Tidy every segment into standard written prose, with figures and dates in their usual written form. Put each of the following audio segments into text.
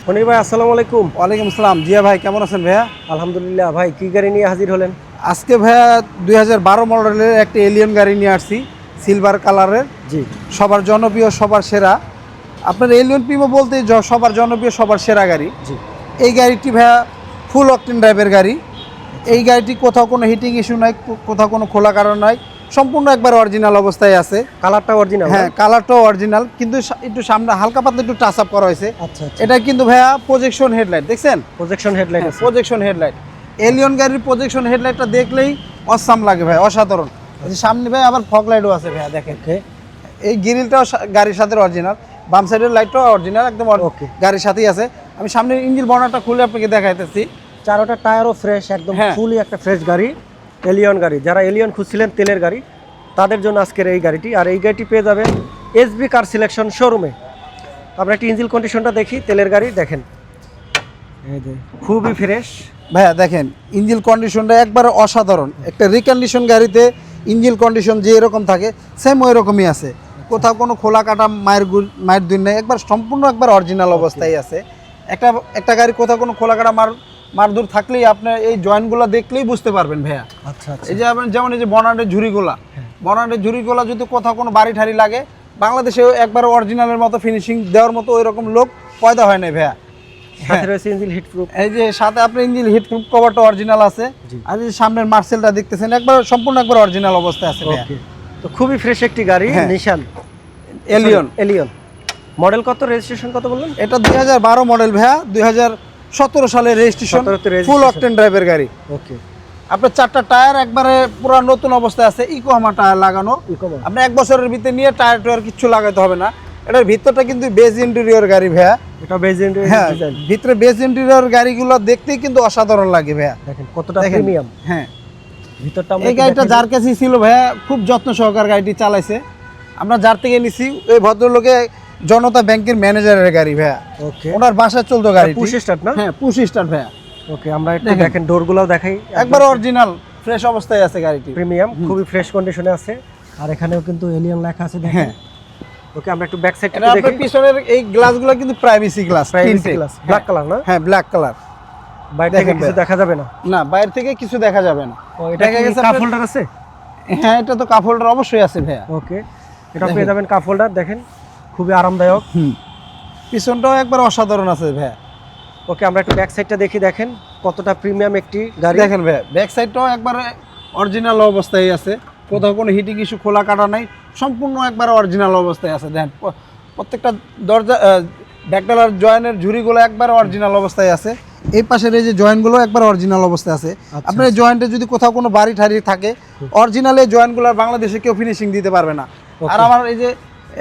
মনির ভাই আসসালামু আলাইকুম। ওয়ালাইকুম আসসালাম। জিয়া ভাই কেমন আছেন ভাইয়া? আলহামদুলিল্লাহ। ভাই কি গাড়ি নিয়ে হাজির হলেন? আজকে ভাইয়া 2012 মডেলের একটা এলিয়ন গাড়ি নিয়ে আসছি, সিলভার কালারের। জি সবার জনপ্রিয়, সবার সেরা। আপনার এলিয়ন প্রিমো বলতে সবার জনপ্রিয়, সবার সেরা গাড়ি। জি। এই গাড়িটি ভাইয়া ফুল অকটেন ড্রাইভের গাড়ি। এই গাড়িটি কোথাও কোনো হিটিং ইস্যু নাই, কোথাও কোনো খোলা কারণ নাই, সম্পূর্ণ একবার অরিজিনাল অবস্থায় আছে। কালারটা অরিজিনাল? হ্যাঁ, কালারটাও অরিজিনাল, কিন্তু একটু সামনে হালকা পাতলা একটু টাচ আপ করা হয়েছে। আচ্ছা আচ্ছা। এটা কিন্তু ভাইয়া প্রজেকশন হেডলাইট, দেখছেন? প্রজেকশন হেডলাইট আছে। Projection headlight. এলিয়ন গাড়ির প্রজেকশন হেডলাইটটা দেখলেই অসাম লাগে ভাই, অসাধারণ। এই যে সামনে ভাই আবার ফগ লাইটও আছে ভাইয়া, দেখেন। এই গ্রিলটাও গাড়ির সাথে অরিজিনাল, বাম সাইডের লাইটটাও অরিজিনাল, একদম গাড়ির সাথেই আছে। আমি সামনের ইঞ্জিন বর্ণাটা খুলে আপনাকে দেখাইতেছি। চারোটা টায়ারও ফ্রেশ, একদম ফুলি একটা ফ্রেশ গাড়ি, এলিয়ন গাড়ি। যারা এলিয়ন খুঁজছিলেন তেলের গাড়ি, তাদের জন্য আজকের এই গাড়িটি। আর এই গাড়িটি পেয়ে যাবেন এসবি কার সিলেকশন শোরুমে। আমরা একটি ইঞ্জিন কন্ডিশনটা দেখি তেলের গাড়ি, দেখেন খুবই ফ্রেশ ভাইয়া। দেখেন ইঞ্জিন কন্ডিশনটা একবারে অসাধারণ। একটা রিকন্ডিশন গাড়িতে ইঞ্জিন কন্ডিশন যে এরকম থাকে, সেম ওই রকমই আছে। কোথাও কোনো খোলা কাটা মায়ের দুই নেই, একবার সম্পূর্ণ একবার অরিজিনাল অবস্থায় আছে। একটা গাড়ি কোথাও কোনো খোলা কাটা মারদুর থাকলেই আপনার এই জয়েন্টগুলো দেখলেই বুঝতে পারবেন ভাইয়া। আচ্ছা আচ্ছা। এই যে যেমন এই যে বনাটের ঝুড়িগুলা যদি কোথাও কোনো বাড়ি ঠাড়ি লাগে, বাংলাদেশে একবার অরিজিনালের মতো ফিনিশিং দেওয়ার মতো ওই রকম লোক পয়দা হয় না ভাইয়া। সাথে রয়েছে ইঞ্জিন হিটপ্রুফ। এই যে সাথে আপনার ইঞ্জিন হিটপ্রুফ কভারটা অরিজিনাল আছে। আর এই সামনের মার্সেলটা দেখতেছেন, একবার সম্পূর্ণ একবার অরিজিনাল অবস্থায় আছে ভাইয়া। তো খুবই ফ্রেশ একটি গাড়ি, নিশান এলিয়ন। মডেল কত, রেজিস্ট্রেশন কত বললেন? এটা 2012 মডেল ভাইয়া, 2017 সালের রেজিস্ট্রেশন, ফুল অকটেন ড্রাইভের গাড়ি। ওকে। আপনার চারটা টায়ার একবারে পুরো নতুন অবস্থায় আছে, ইকোহামা টায়ার লাগানো। আপনি 1 বছরের ভিতরে নিয়ে টায়ার টায়ার কিছু লাগাতে হবে না। এটার ভিতরটা কিন্তু বেজ ইন্টেরিয়র গাড়ি ভাইয়া। এটা বেজ ইন্টেরিয়র। হ্যাঁ, ভিতরে বেজ ইন্টেরিয়র গাড়িগুলো দেখতেই কিন্তু অসাধারণ লাগে ভাইয়া। দেখেন কতটা প্রিমিয়াম। হ্যাঁ, ভিতরটা এই গাড়িটা যার কাছেই ছিল ভাইয়া, খুব যত্ন সহকারে গাড়িটি চালাইছে। আমরা যার থেকে নিছি ওই ভদ্রলোকে জনতা ব্যাংকের ম্যানেজারের গাড়ি ভাইয়া। ওকে। ওনার বাসায় চলতো গাড়ি, পুশ স্টার্ট না? হ্যাঁ, পুশ স্টার্ট ভাইয়া। ওকে, আমরা একটু দেখেন ডোরগুলোও দেখাই, একবার অরিজিনাল ফ্রেশ অবস্থায় আছে গাড়িটি, প্রিমিয়াম, খুবই ফ্রেশ কন্ডিশনে আছে। আর এখানেও কিন্তু এলিয়ন লেখা আছে, দেখেন। ওকে, আমরা একটু ব্যাক সাইডটা দেখি। আপনার পিছনের এই গ্লাসগুলো কিন্তু প্রাইভেসি গ্লাস, ব্ল্যাক কালার না? হ্যাঁ, ব্ল্যাক কালার। বাইরে থেকে কিছু দেখা যাবে না? না, বাইরে থেকে কিছু দেখা যাবে না। এটা কি কাপ হোল্ডার আছে? হ্যাঁ, এটা তো কাপ হোল্ডার অবশ্যই আছে ভাইয়া। ওকে, এটা পেয়ে যাবেন কাপ হোল্ডার, দেখেন খুবই আরামদায়ক। পিছনটাও একবার অসাধারণ আছে ভাইয়া। ওকে, আমরা একটু ব্যাক সাইডটা দেখি, দেখেন কতটা প্রিমিয়াম একটি গাড়ি। দেখেন ভাইয়া, ব্যাক সাইডটাও একবার অরিজিনাল অবস্থায় আছে, কোথাও কোনো হিটিং ইস্যু, খোলা কাটা নাই, সম্পূর্ণ একবার অরিজিনাল অবস্থায় আছে। দেখেন প্রত্যেকটা দরজা, ব্যাকডালার জয়েন্টের ঝুড়িগুলো একবার অরিজিনাল অবস্থায় আছে। এই পাশের এই যে জয়েন্টগুলো একবার অরিজিনাল অবস্থায় আছে। আপনার এই জয়েন্টে যদি কোথাও কোনো বাড়ি ঠাড়ি থাকে, অরিজিনাল এই জয়েন্টগুলো বাংলাদেশে কেউ ফিনিশিং দিতে পারবে না। আর আমার এই যে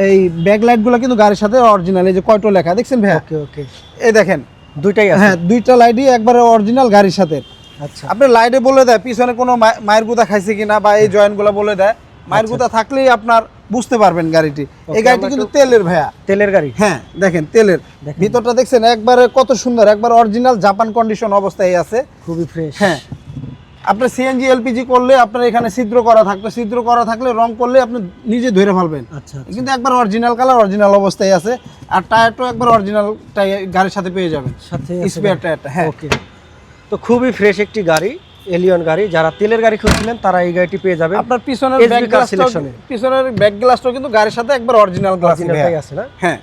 এই ব্যাকলাইটগুলো কিন্তু গাড়ির সাথে অরিজিনাল, এই যে কয়টো লেখা দেখছেন ভাইয়া? ওকে ওকে, এই দেখেন দুইটাই আছে। হ্যাঁ, দুইটা লাইটই একবারে অরিজিনাল গাড়ির সাথে। আচ্ছা, আপনি লাইটে বলে দেয় পিছনে কোনো মায়ের গুঁতা খাইছে কিনা, বা এই জয়েন্টগুলো বলে দেয়। মায়ের গুঁতা থাকলেই আপনার বুঝতে পারবেন গাড়িটি। এই গাড়িটি কিন্তু তেলের ভাইয়া, তেলের গাড়ি। হ্যাঁ, দেখেন তেলের। ভিতরটা দেখছেন একবারে কত সুন্দর, একবার অরিজিনাল জাপান কন্ডিশন অবস্থায় আছে, খুবই ফ্রেশ। হ্যাঁ, আপনার সিএনজি এলপিজি করলে আপনার এখানে ছিদ্র করা থাকলে রং করলে আপনি নিজে ধরে ফেলবেন। আচ্ছা, কিন্তু একবার অরিজিনাল কালার, অরিজিনাল অবস্থায় আছে। আর টায়ারটাও একবার অরিজিনাল গাড়ির সাথে পেয়ে যাবেন, সাথে স্পেয়ার টায়ারটা। হ্যাঁ, ওকে। তো খুবই ফ্রেশ একটি গাড়ি, এলিয়ন গাড়ি। যারা তেলের গাড়ি খুঁজছিলেন তারা এই গাড়িটি পেয়ে যাবে। আপনার পিছনের ব্যাক গ্লাসটাও কিন্তু গাড়ির সাথে একবার অরিজিনাল গ্লাস আছে না? হ্যাঁ,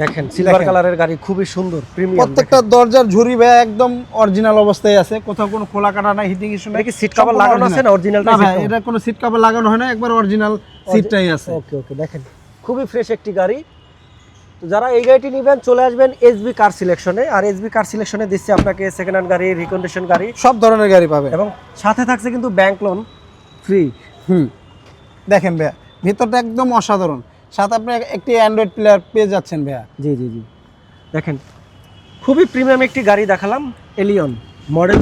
দেখেন সিলভার কালারের গাড়ি, খুবই সুন্দর, প্রিমিয়াম। প্রত্যেকটা দরজার ঝুড়ি ভাই একদম অরিজিনাল অবস্থায় আছে, কোথাও কোনো খোলা কাটা নাই, হিটিং ইস্যু নাই। কি সিট কভার লাগানো আছে না? অরিজিনাল না ভাই, এটা কোনো সিট কভার লাগানো হয় না, একবার অরিজিনাল সিটটাই আছে। ওকে ওকে, দেখেন খুবই ফ্রেশ একটি গাড়ি। তো যারা এই গাড়িটি নেবেন চলে আসবেন এসবি কার সিলেকশনে। আর এসবি কার সিলেকশনে দিচ্ছে আপনাকে সেকেন্ড হ্যান্ড গাড়ি, রিকন্ডিশন গাড়ি, সব ধরনের গাড়ি পাবে, এবং সাথে থাকছে কিন্তু ব্যাংক লোন ফ্রি। দেখেন ভাইয়া, ভিতরটা একদম অসাধারণ। সাথে আপনি একটি অ্যান্ড্রয়েড প্লেয়ার পেয়ে যাচ্ছেন ভাইয়া। জি জি জি, দেখেন খুবই প্রিমিয়াম একটি গাড়ি দেখালাম, এলিয়ন মডেল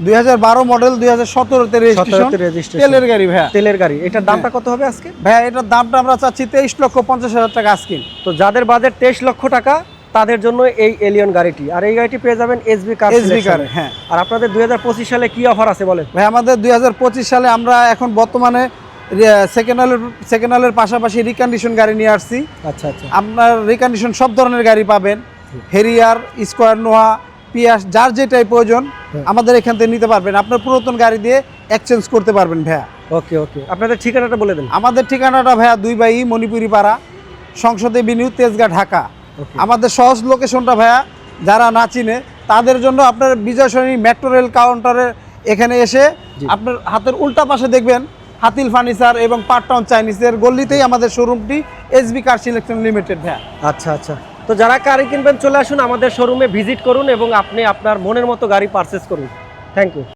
2012 মডেল, 2017 রেজিস্ট্রেশন, তেলের গাড়ি ভাইয়া। তেলের গাড়ি। এটার দামটা কত হবে আজকে ভাইয়া? এটার দামটা আমরা চাচ্ছি 23,50,000 টাকা আজকে। তো যাদের বাজেট 23 লক্ষ টাকা, তাদের জন্য এই এলিয়ন গাড়িটি। আর এই গাড়িটি পেয়ে যাবেন এসবি কার সিলেকশনে। হ্যাঁ। আর আপনাদের 2025 সালে কি অফার আছে বলেন? ভাই, আমাদের 2025 সালে আমরা এখন বর্তমানে সেকেন্ড হ্যান্ডের পাশাপাশি রিকন্ডিশন গাড়ি নিয়ে আসছি। আচ্ছা আচ্ছা, আপনার রিকন্ডিশন সব ধরনের গাড়ি পাবেন। হেরিয়ার, স্কোয়ার নোহা, পিয়াস, যার যেটাই প্রয়োজন আমাদের এখান থেকে নিতে পারবেন। আপনার পুরাতন গাড়ি দিয়ে এক্সচেঞ্জ করতে পারবেন ভাইয়া। ওকে ওকে, আপনাদের ঠিকানাটা বলে দেন। আমাদের ঠিকানাটা ভাইয়া 2/2 মণিপুরি পাড়া, সংসদে বিনিউ, তেজগাঁ, ঢাকা। আমাদের সহজ লোকেশনটা ভাইয়া যারা না চিনে তাদের জন্য আপনার বিজয় সরণি মেট্রো রেল কাউন্টারের এখানে এসে আপনার হাতের উল্টা পাশে দেখবেন হাতিল ফার্নিচার এবং পার্ট টাউন চাইনিজের গল্লিতেই আমাদের শোরুমটি এসবি কার সিলেকশন লিমিটেড ভাইয়া। আচ্ছা আচ্ছা, তো যারা গাড়ি কিনবেন চলে আসুন আমাদের শোরুমে ভিজিট করুন এবং আপনি আপনার মনের মতো গাড়ি পারচেস করুন। Thank you.